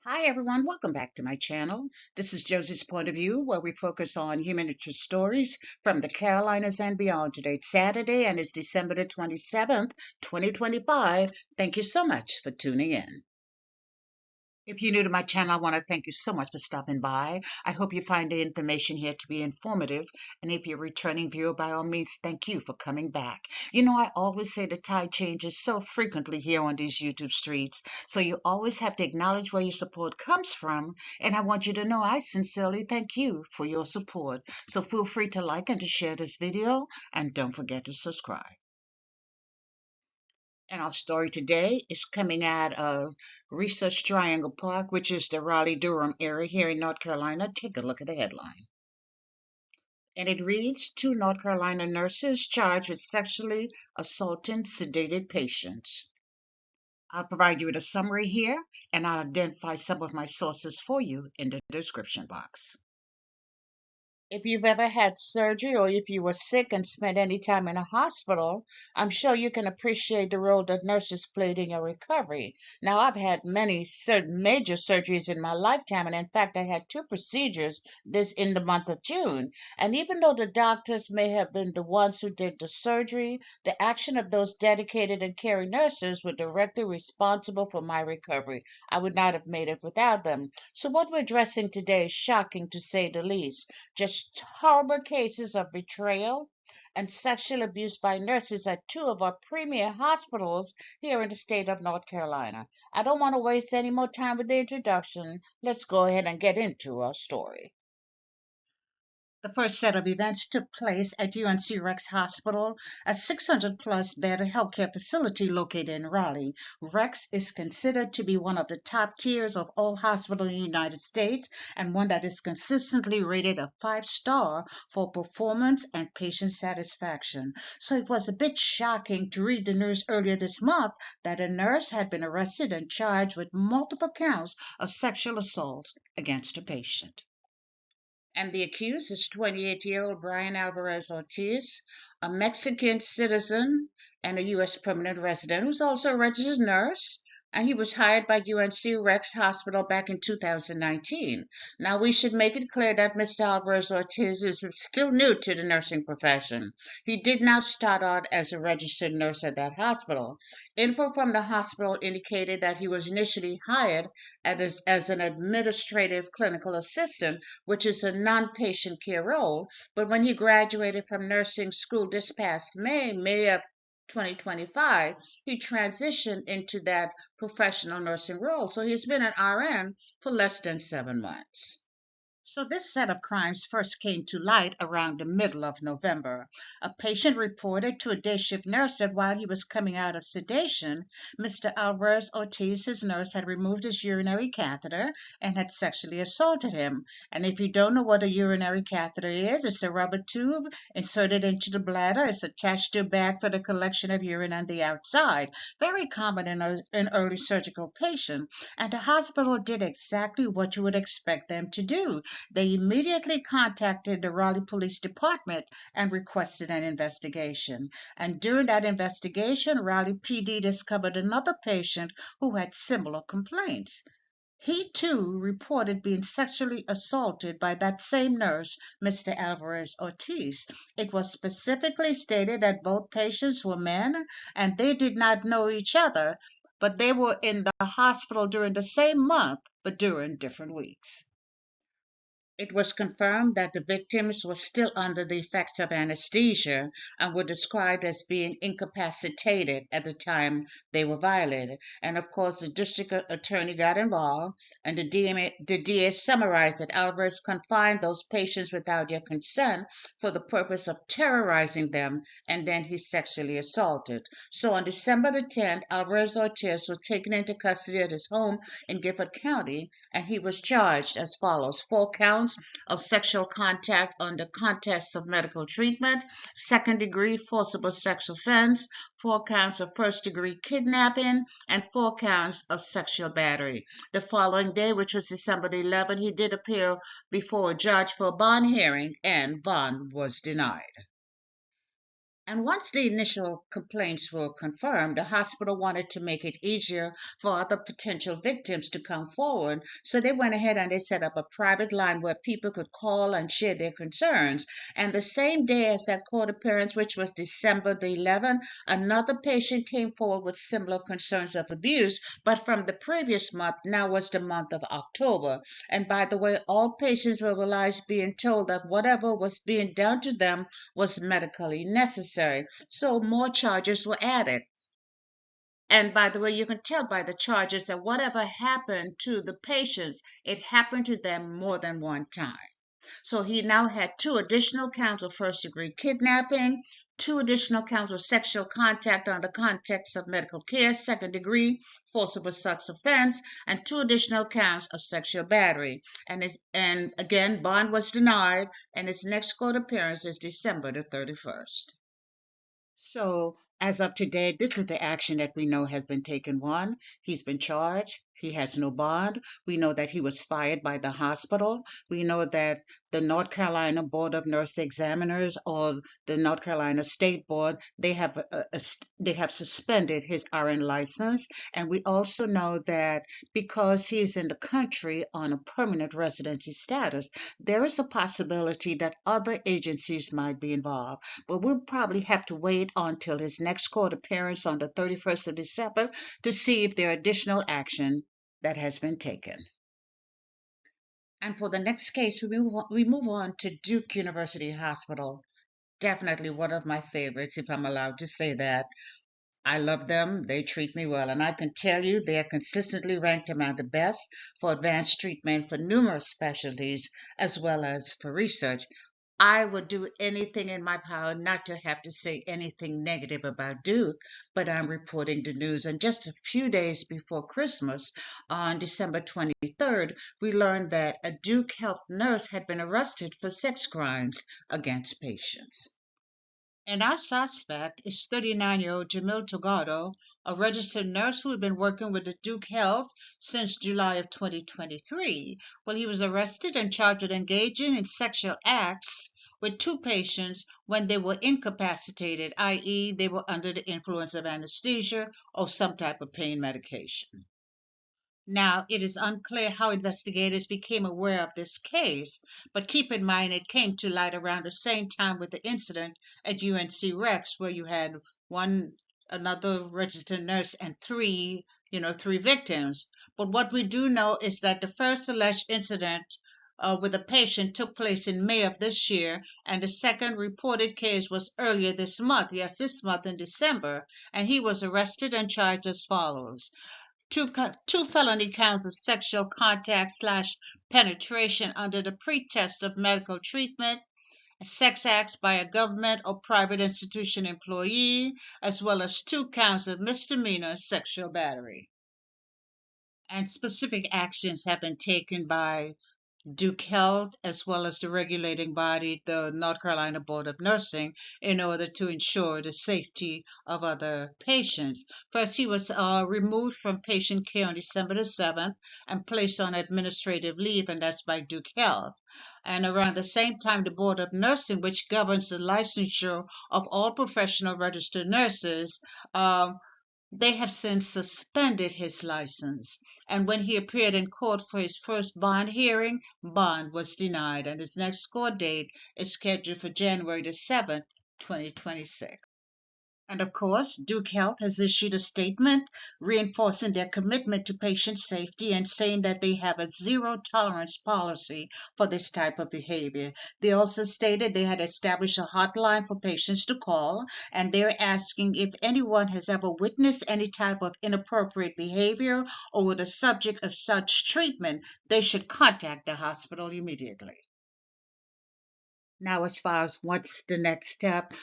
Hi everyone, welcome back to my channel. This is Josie's Point of View, where we focus on human interest stories from the Carolinas and beyond. Today's Saturday and it's December the 27th, 2025. Thank you so much for tuning in. If you're new to my channel, I want to thank you so much for stopping by. I hope you find the information here to be informative. And if you're a returning viewer, by all means, thank you for coming back. You know, I always say the tide changes so frequently here on these YouTube streets. So you always have to acknowledge where your support comes from. And I want you to know I sincerely thank you for your support. So feel free to like and to share this video. And don't forget to subscribe. And our story today is coming out of Research Triangle Park, which is the Raleigh-Durham area here in North Carolina. Take a look at the headline. And it reads, two North Carolina nurses charged with sexually assaulting sedated patients. I'll provide you with a summary here, and I'll identify some of my sources for you in the description box. If you've ever had surgery or if you were sick and spent any time in a hospital, I'm sure you can appreciate the role that nurses played in your recovery. Now, I've had many major surgeries in my lifetime, and in fact, I had two procedures this in the month of June. And even though the doctors may have been the ones who did the surgery, the action of those dedicated and caring nurses were directly responsible for my recovery. I would not have made it without them. So what we're addressing today is shocking to say the least. Just horrible cases of betrayal and sexual abuse by nurses at two of our premier hospitals here in the state of North Carolina. I don't want to waste any more time with the introduction. Let's go ahead and get into our story. The first set of events took place at UNC Rex Hospital, a 600-plus bed healthcare facility located in Raleigh. Rex is considered to be one of the top tiers of all hospitals in the United States and one that is consistently rated a 5-star for performance and patient satisfaction. So it was a bit shocking to read the news earlier this month that a nurse had been arrested and charged with multiple counts of sexual assault against a patient. And the accused is 28-year-old Brian Alvarez Ortiz, a Mexican citizen and a U.S. permanent resident who's also a registered nurse. And he was hired by UNC Rex Hospital back in 2019. Now, we should make it clear that Mr. Alvarez Ortiz is still new to the nursing profession. He did not start out as a registered nurse at that hospital. Info from the hospital indicated that he was initially hired as an administrative clinical assistant, which is a non-patient care role. But when he graduated from nursing school this past May of 2025, he transitioned into that professional nursing role. So he's been an RN for less than 7 months. So this set of crimes first came to light around the middle of November. A patient reported to a day shift nurse that while he was coming out of sedation, Mr. Alvarez Ortiz, his nurse, had removed his urinary catheter and had sexually assaulted him. And if you don't know what a urinary catheter is, it's a rubber tube inserted into the bladder. It's attached to a bag for the collection of urine on the outside. Very common in early surgical patients. And the hospital did exactly what you would expect them to do. They immediately contacted the Raleigh Police Department and requested an investigation. And during that investigation, Raleigh PD discovered another patient who had similar complaints. He too reported being sexually assaulted by that same nurse, Mr. Alvarez Ortiz. It was specifically stated that both patients were men and they did not know each other, but they were in the hospital during the same month, but during different weeks. It was confirmed that the victims were still under the effects of anesthesia and were described as being incapacitated at the time they were violated. And of course, the district attorney got involved, and the DA summarized that Alvarez confined those patients without their consent for the purpose of terrorizing them, and then he sexually assaulted. So on December the 10th, Alvarez Ortiz was taken into custody at his home in Gifford County, and he was charged as follows: 4 counts of sexual contact under context of medical treatment, second-degree forcible sex offense, 4 counts of first-degree kidnapping, and 4 counts of sexual battery. The following day, which was December the 11th, he did appear before a judge for a bond hearing, and bond was denied. And once the initial complaints were confirmed, the hospital wanted to make it easier for other potential victims to come forward. So they went ahead and they set up a private line where people could call and share their concerns. And the same day as that court appearance, which was December the 11th, another patient came forward with similar concerns of abuse, but from the previous month, now was the month of October. And by the way, all patients were realized being told that whatever was being done to them was medically necessary. So more charges were added. And by the way, you can tell by the charges that whatever happened to the patients, it happened to them more than one time. So he now had two additional counts of first-degree kidnapping, two additional counts of sexual contact under context of medical care, second-degree forcible sex offense, and two additional counts of sexual battery. And again, bond was denied, and his next court appearance is December the 31st. So, as of today, this is the action that we know has been taken. One, he's been charged. He has no bond. We know that he was fired by the hospital. We know that the North Carolina Board of Nurse Examiners or the North Carolina State Board, they have suspended his RN license. And we also know that because he's in the country on a permanent residency status, there is a possibility that other agencies might be involved. But we'll probably have to wait until his next court appearance on the 31st of December to see if there are additional action that has been taken. And for the next case, we move on to Duke University Hospital. Definitely one of my favorites, if I'm allowed to say that. I love them. They treat me well. And I can tell you they are consistently ranked among the best for advanced treatment for numerous specialties as well as for research. I would do anything in my power not to have to say anything negative about Duke, but I'm reporting the news. And just a few days before Christmas, on December 23rd, we learned that a Duke Health nurse had been arrested for sex crimes against patients. And our suspect is 39-year-old Jomil Tugado, a registered nurse who had been working with the Duke Health since July of 2023. Well, he was arrested and charged with engaging in sexual acts with two patients when they were incapacitated, i.e., they were under the influence of anesthesia or some type of pain medication. Now, it is unclear how investigators became aware of this case, but keep in mind it came to light around the same time with the incident at UNC Rex, where you had another registered nurse and three victims. But what we do know is that the first alleged incident with a patient took place in May of this year, and the second reported case was earlier this month, yes, this month in December, and he was arrested and charged as follows. Two felony counts of sexual contact / penetration under the pretext of medical treatment, sex acts by a government or private institution employee, as well as two counts of misdemeanor sexual battery. And specific actions have been taken by Duke Health, as well as the regulating body, the North Carolina Board of Nursing, in order to ensure the safety of other patients. First, he was removed from patient care on December the 7th and placed on administrative leave, and that's by Duke Health. And around the same time, the Board of Nursing, which governs the licensure of all professional registered nurses, they have since suspended his license, and when he appeared in court for his first bond hearing, bond was denied, and his next court date is scheduled for January the 7th, 2026. And of course, Duke Health has issued a statement reinforcing their commitment to patient safety and saying that they have a zero tolerance policy for this type of behavior. They also stated they had established a hotline for patients to call, and they're asking if anyone has ever witnessed any type of inappropriate behavior or were the subject of such treatment, they should contact the hospital immediately. Now, as far as what's the next step,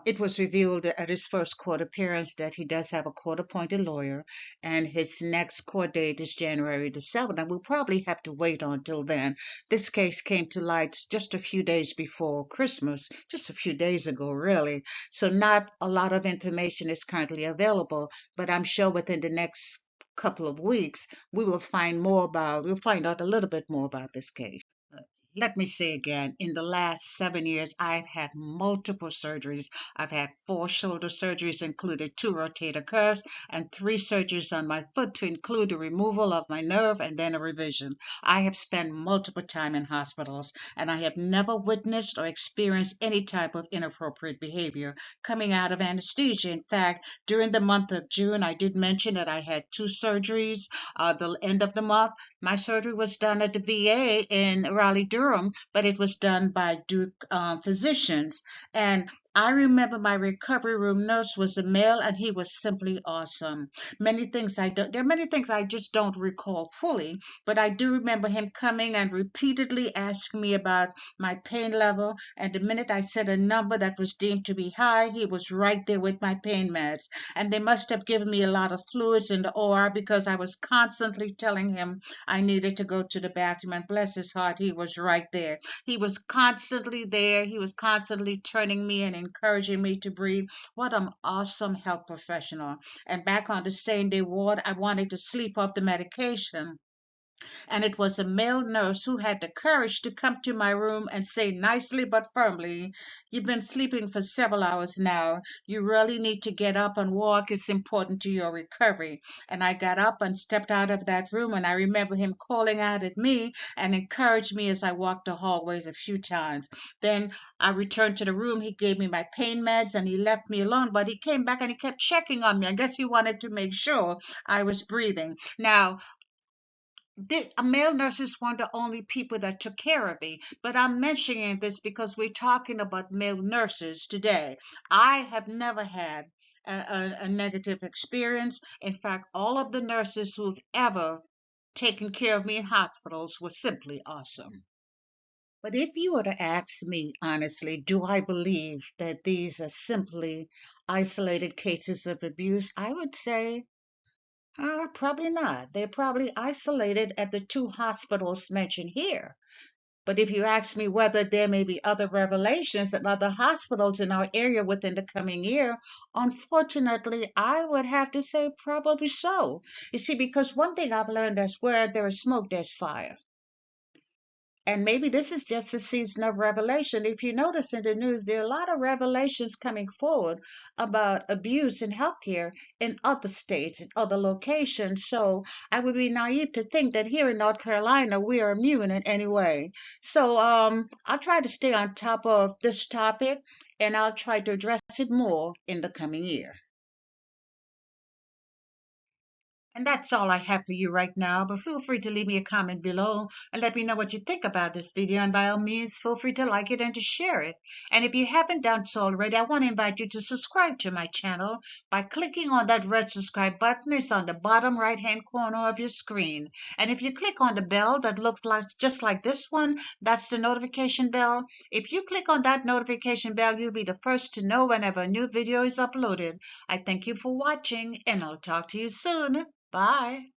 it was revealed at his first court appearance that he does have a court-appointed lawyer, and his next court date is January the 7th, and we'll probably have to wait until then. This case came to light just a few days before Christmas, just a few days ago, really. So not a lot of information is currently available, but I'm sure within the next couple of weeks we'll find out a little bit more about this case. let me say again, in the last 7 years, I've had multiple surgeries. I've had 4 shoulder surgeries, including 2 rotator cuffs, and 3 surgeries on my foot to include the removal of my nerve and then a revision. I have spent multiple time in hospitals, and I have never witnessed or experienced any type of inappropriate behavior coming out of anesthesia. In fact, during the month of June, I did mention that I had 2 surgeries. The end of the month, my surgery was done at the VA in Raleigh-Durham, but it was done by Duke physicians. And I remember my recovery room nurse was a male, and he was simply awesome. There are many things I just don't recall fully, but I do remember him coming and repeatedly asking me about my pain level. And the minute I said a number that was deemed to be high, he was right there with my pain meds. And they must have given me a lot of fluids in the OR because I was constantly telling him I needed to go to the bathroom. And bless his heart, he was right there. He was constantly there. He was constantly turning me and encouraging me to breathe. What an awesome health professional. And back on the same day ward, I wanted to sleep off the medication, and it was a male nurse who had the courage to come to my room and say nicely but firmly, "You've been sleeping for several hours now. You really need to get up and walk. It's important to your recovery." And I got up and stepped out of that room, and I remember him calling out at me and encouraged me as I walked the hallways a few times. Then I returned to the room. He gave me my pain meds and he left me alone, but he came back and he kept checking on me. I guess he wanted to make sure I was breathing. Now, male nurses weren't the only people that took care of me, but I'm mentioning this because we're talking about male nurses today. I have never had a negative experience. In fact, all of the nurses who've ever taken care of me in hospitals were simply awesome. But if you were to ask me honestly, do I believe that these are simply isolated cases of abuse? I would say probably not. They're probably isolated at the 2 hospitals mentioned here. But if you ask me whether there may be other revelations at other hospitals in our area within the coming year, unfortunately, I would have to say probably so. You see, because one thing I've learned is where there is smoke, there's fire. And maybe this is just a season of revelation. If you notice in the news, there are a lot of revelations coming forward about abuse in healthcare in other states and other locations. So I would be naive to think that here in North Carolina we are immune in any way. So I'll try to stay on top of this topic, and I'll try to address it more in the coming year. And that's all I have for you right now, but feel free to leave me a comment below and let me know what you think about this video. And by all means, feel free to like it and to share it. And if you haven't done so already, I want to invite you to subscribe to my channel by clicking on that red subscribe button. It's on the bottom right-hand corner of your screen. And if you click on the bell that looks like just like this one, that's the notification bell. If you click on that notification bell, you'll be the first to know whenever a new video is uploaded. I thank you for watching, and I'll talk to you soon. Bye.